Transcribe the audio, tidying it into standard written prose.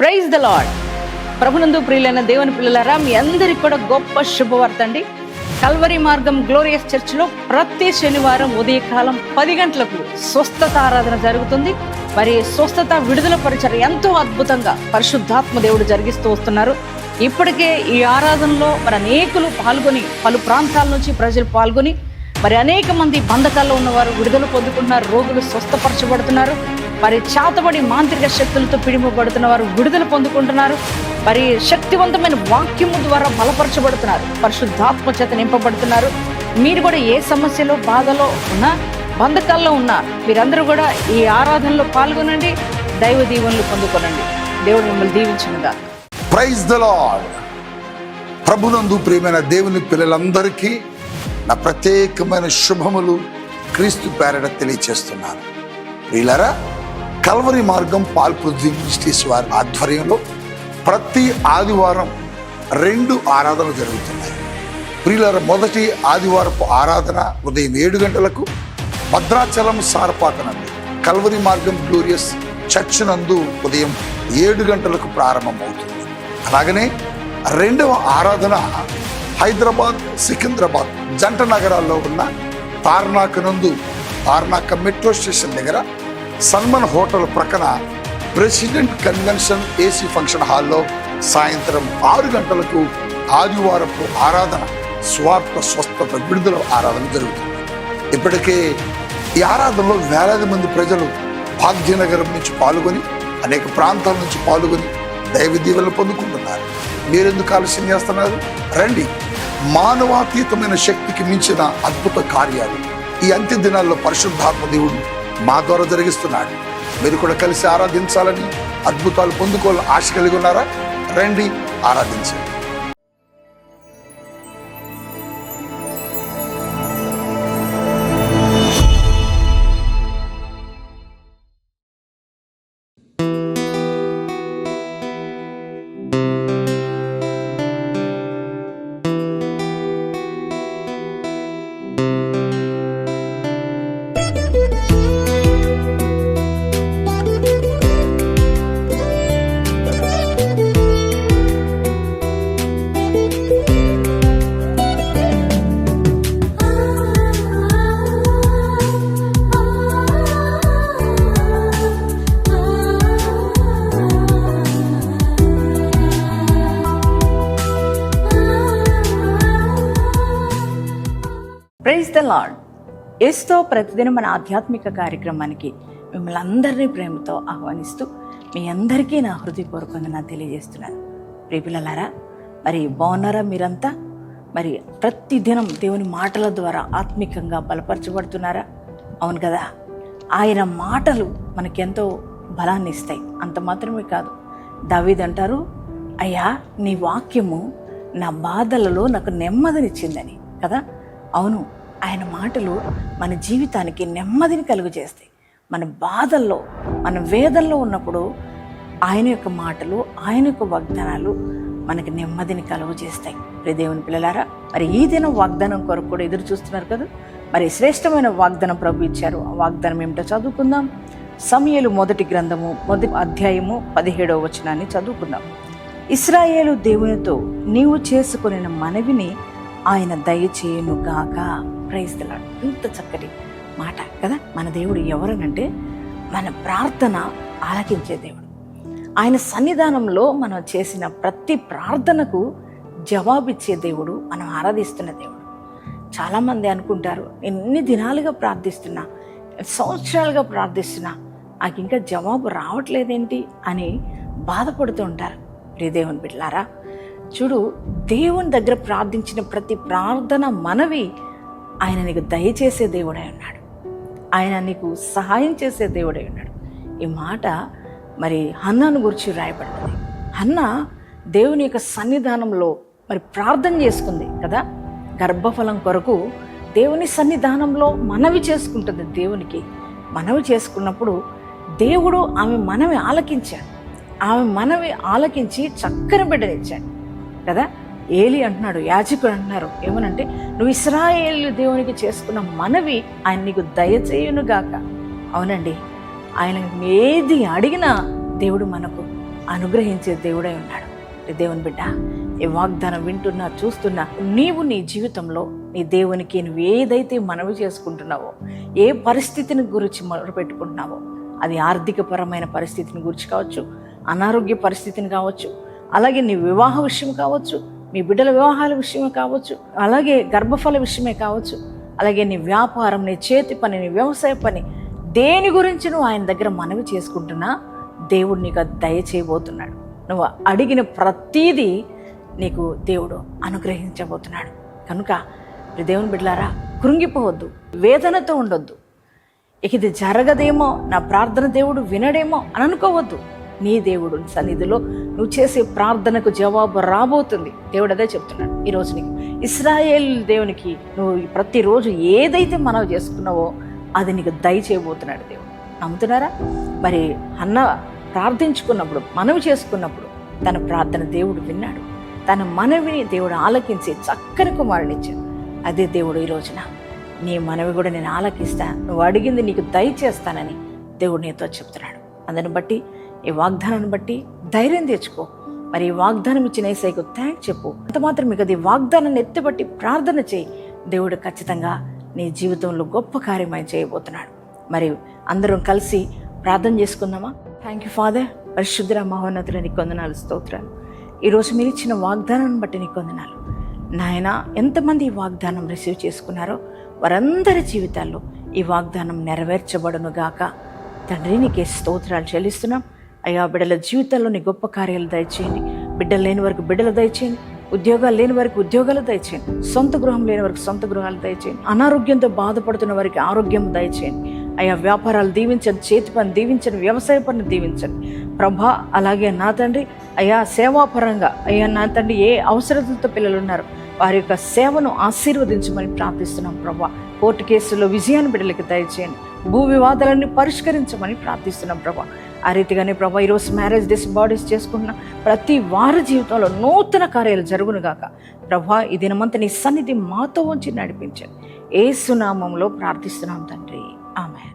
Praise the lord. ప్రభునందు ప్రియులైన దేవుని పిల్లలారా, మీ అందరికి కూడా గొప్ప శుభవార్త అండి. కల్వరి మార్గం గ్లోరియస్ చర్చిలో ప్రతి శనివారం ఉదయకాలం 10 గంటలకు స్వస్థత ఆరాధన జరుగుతుంది. మరి స్వస్థత విడుదల పరిచయం ఎంతో అద్భుతంగా పరిశుద్ధాత్మ దేవుడు జరిగిస్తూ వస్తున్నారు. ఇప్పటికే ఈ ఆరాధనలో మరి అనేకులు పాల్గొని, పలు ప్రాంతాల నుంచి ప్రజలు పాల్గొని మరి అనేక మంది బంధకాల్లో ఉన్నవారు విడుదల పొందుకుంటున్నారు, రోగులు స్వస్థపరచబడుతున్నారు, మరి చాతబడి మాంత్రిక శక్తులతో పిడిమబడుతున్న వారు విడుదల పొందుకుంటున్నారు, మరి శక్తివంతమైన వాక్యము ద్వారా బలపరచబడుతున్నారు, పరిశుద్ధాత్మ చేత నింపబడుతున్నారు. మీరు కూడా ఏ సమస్యలో, బాధలో ఉన్నా, బంధకాల్లో ఉన్నా మీరందరూ కూడా ఈ ఆరాధనలో పాల్గొనండి, దైవ దీవెనలు పొందుకోనండి. దేవుడు మిమ్మల్ని దీవించునుగా. Praise the lord. ప్రభునందు ప్రియమైన దేవుని పిల్లలందరికీ నా ప్రత్యేకమైన శుభములు క్రీస్తు పేరట తెలియచేస్తున్నాను. ప్రియులారా, కల్వరి మార్గం పాల్పుద్ది మినిస్ట్రీస్ వారి ఆధ్వర్యంలో ప్రతి ఆదివారం 2 ఆరాధనలు జరుగుతున్నాయి. ప్రియులారా, మొదటి ఆదివారపు ఆరాధన ఉదయం 7 గంటలకు భద్రాచలం సారపాక నందు కల్వరి మార్గం గ్లోరియస్ చర్చ్ నందు ఉదయం 7 గంటలకు ప్రారంభమవుతుంది. అలాగనే 2వ ఆరాధన హైదరాబాద్, సికింద్రాబాద్ జంట నగరాల్లో ఉన్న తార్నాక నందు, తార్నాక మెట్రో స్టేషన్ దగ్గర సల్మన్ హోటల్ ప్రక్కన ప్రెసిడెంట్ కన్వెన్షన్ ఏసీ ఫంక్షన్ హాల్లో సాయంత్రం 6 గంటలకు ఆదివారపు ఆరాధన, స్వార్థ స్వస్థత విడుదల ఆరాధన జరుగుతుంది. ఇప్పటికే ఈ ఆరాధనలో వేలాది మంది ప్రజలు భాగ్యనగరం నుంచి పాల్గొని, అనేక ప్రాంతాల నుంచి పాల్గొని దైవ దీవెనలు పొందుకుంటున్నారు. మీరెందుకు ఆలస్యం చేస్తున్నారు? రండి. మానవాతీతమైన శక్తికి మించిన అద్భుత కార్యాలు ఈ అంత్య దినాల్లో పరిశుద్ధాత్మ దేవుడు మా ద్వారా జరిగిస్తున్నాడు. మీరు కూడా కలిసి ఆరాధించాలని, అద్భుతాలు పొందుకోవాలని ఆశ కలిగి ఉన్నారా? రండి, ఆరాధించండి. Praise the Lord. యేసుతో ప్రతిదినం మన ఆధ్యాత్మిక కార్యక్రమానికి మిమ్మల్ని అందరినీ ప్రేమతో ఆహ్వానిస్తూ మీ అందరికీ నా హృదయపూర్వకంగా నా తెలియజేస్తున్నాను. ప్రియపిల్లలారా, మరి బాగున్నారా మీరంతా? మరి ప్రతిదినం దేవుని మాటల ద్వారా ఆత్మికంగా బలపరచబడుతున్నారా? అవును కదా. ఆయన మాటలు మనకెంతో బలాన్ని ఇస్తాయి. అంత మాత్రమే కాదు, దావీదు అంటారు, అయ్యా నీ వాక్యము నా బాధలలో నాకు నెమ్మదినిచ్చిందని కదా. అవును, ఆయన మాటలు మన జీవితానికి నెమ్మదిని కలుగు చేస్తాయి. మన బాధల్లో, మన వేదనలో ఉన్నప్పుడు ఆయన యొక్క మాటలు, ఆయన యొక్క వాగ్దానాలు మనకి నెమ్మదిని కలుగు చేస్తాయి. దేవుని పిల్లలారా, మరి ఈ దినం వాగ్దానం కొరకు కూడా ఎదురు చూస్తున్నారు కదా. మరి శ్రేష్టమైన వాగ్దానం ప్రభు ఇచ్చారు. ఆ వాగ్దానం ఏమిటో చదువుకుందాం. సమూయేలు మొదటి గ్రంథము 1వ అధ్యాయము 17వ వచనాన్ని చదువుకుందాం. ఇశ్రాయేలు దేవునితో నీవు చేసుకొనిన మనవిని ఆయన దయచేయును గాక. Praise the Lord. ఇంత చక్కటి మాట కదా. మన దేవుడు ఎవరనంటే మన ప్రార్థన ఆలకించే దేవుడు. ఆయన సన్నిధానంలో మనం చేసిన ప్రతి ప్రార్థనకు జవాబిచ్చే దేవుడు, మనం ఆరాధిస్తున్న దేవుడు. చాలామంది అనుకుంటారు, ఎన్ని దినాలుగా ప్రార్థిస్తున్నా, సంవత్సరాలుగా ప్రార్థిస్తున్నా, నాకు ఇంకా జవాబు రావట్లేదేంటి అని బాధపడుతూ ఉంటారు. దేవుని బిడ్డలారా, చూడు, దేవుని దగ్గర ప్రార్థించిన ప్రతి ప్రార్థన మనవి ఆయన నీకు దయచేసే దేవుడై ఉన్నాడు. ఆయన నీకు సహాయం చేసే దేవుడై ఉన్నాడు. ఈ మాట మరి హన్నాను గురించి రాయబడింది. హన్నా దేవుని యొక్క సన్నిధానంలో మరి ప్రార్థన చేసుకుంది కదా. గర్భఫలం కొరకు దేవుని సన్నిధానంలో మనవి చేసుకుంటుంది. దేవునికి మనవి చేసుకున్నప్పుడు దేవుడు ఆమె మనవి ఆలకించాడు. ఆమె మనవి ఆలకించి చక్కని బిడ్డనిచ్చాడు కదా. ఏలి అంటున్నాడు, యాజకుడు అంటున్నారు, ఏమనంటే నువ్వు ఇశ్రాయేలు దేవునికి చేసుకున్న మనవి ఆయన నీకు దయచేయునుగాక. అవునండి, ఆయన ఏది అడిగినా దేవుడు మనకు అనుగ్రహించే దేవుడై ఉన్నాడు. దేవుని బిడ్డ, ఈ వాగ్దానం వింటున్నా, చూస్తున్నా, నీవు నీ జీవితంలో నీ దేవునికి నువ్వు ఏదైతే మనవి చేసుకుంటున్నావో, ఏ పరిస్థితిని గురించి మొదలుపెట్టుకుంటున్నావో, అది ఆర్థికపరమైన పరిస్థితిని గురించి కావచ్చు, అనారోగ్య పరిస్థితిని కావచ్చు, అలాగే నీ వివాహ విషయం కావచ్చు, మీ బిడ్డల వివాహాల విషయమే కావచ్చు, అలాగే గర్భఫల విషయమే కావచ్చు, అలాగే నీ వ్యాపారం, నీ చేతి పని, నీ వ్యవసాయ పని, దేని గురించి నువ్వు ఆయన దగ్గర మనవి చేసుకుంటున్నా దేవుడు నీకు అది దయచేయబోతున్నాడు. నువ్వు అడిగిన ప్రతీదీ నీకు దేవుడు అనుగ్రహించబోతున్నాడు. కనుక దేవుని బిడ్డలారా, కృంగిపోవద్దు, వేదనతో ఉండొద్దు. ఇక ఇది జరగదేమో, నా ప్రార్థన దేవుడు వినడేమో అని అనుకోవద్దు. నీ దేవుడు సన్నిధిలో నువ్వు చేసే ప్రార్థనకు జవాబు రాబోతుంది. దేవుడు అదే చెప్తున్నాడు ఈరోజు నీకు. ఇశ్రాయేల్ దేవునికి నువ్వు ప్రతిరోజు ఏదైతే మనవి చేసుకున్నావో అది నీకు దయచేయబోతున్నాడు దేవుడు. నమ్ముతున్నారా? మరి అన్న ప్రార్థించుకున్నప్పుడు, మనవి చేసుకున్నప్పుడు తన ప్రార్థన దేవుడు విన్నాడు. తన మనవిని దేవుడు ఆలకించి చక్కని కుమారునిచ్చాడు. అదే దేవుడు ఈ రోజున నీ మనవి కూడా నేను ఆలకిస్తా, నువ్వు అడిగింది నీకు దయచేస్తానని దేవుడు నీతో చెప్తున్నాడు. అందుని బట్టి, ఈ వాగ్దానాన్ని బట్టి ధైర్యం తెచ్చుకో. మరి ఈ వాగ్దానం ఇచ్చిన యేసయ్యకు థ్యాంక్స్ చెప్పు. అంత మాత్రం మీకు అది వాగ్దానాన్ని ఎత్తిబట్టి ప్రార్థన చేయి. దేవుడు ఖచ్చితంగా నీ జీవితంలో గొప్ప కార్యమై చేయబోతున్నాడు. మరి అందరం కలిసి ప్రార్థన చేసుకుందామా? Thank you father. పరిశుద్ధ మహోన్నతుల నీకు వందనాలు, స్తోత్రాలు. ఈరోజు మీరు ఇచ్చిన వాగ్దానాన్ని బట్టి నీకు వందనాలు నాయన. ఎంతమంది ఈ వాగ్దానం రిసీవ్ చేసుకున్నారో వారందరి జీవితాల్లో ఈ వాగ్దానం నెరవేర్చబడును గాక. తండ్రి, నీకే స్తోత్రాలు చెల్లిస్తున్నాం అయ్యా. బిడ్డల జీవితాల్లో నీ గొప్ప కార్యాలు దయచేయండి. బిడ్డలు లేని వరకు బిడ్డలు దయచేయండి. ఉద్యోగాలు లేని వారికి ఉద్యోగాలు దయచేయండి. సొంత గృహం లేని వారికి సొంత గృహాలు దయచేయండి. అనారోగ్యంతో బాధపడుతున్న వారికి ఆరోగ్యం దయచేయండి అయ్యా. వ్యాపారాలు దీవించండి, చేతి పని దీవించండి, వ్యవసాయ పని దీవించండి ప్రభా. అలాగే నా తండ్రి అయ్యా, సేవాపరంగా అయ్యా నా తండ్రి ఏ అవసరతలతో పిల్లలు ఉన్నారో వారి యొక్క సేవను ఆశీర్వదించమని ప్రార్థిస్తున్నాం ప్రభా. కోర్టు కేసుల్లో విజయాన్ని బిడ్డలకి దయచేయండి. భూ వివాదాలన్నీ పరిష్కరించమని ప్రార్థిస్తున్నాం ప్రభా. ఆ రీతిగానే ప్రభా, ఈరోజు మ్యారేజ్ డేస్ బాడీస్ చేసుకుంటున్న ప్రతి వారి జీవితంలో నూతన కార్యాలు జరుగును గాక ప్రభా. ఈ దినమంతా నీ సన్నిధి మాతో ఉంచి నడిపించండి. యేసు నామములో ప్రార్థిస్తున్నాం తండ్రి, ఆమేన్.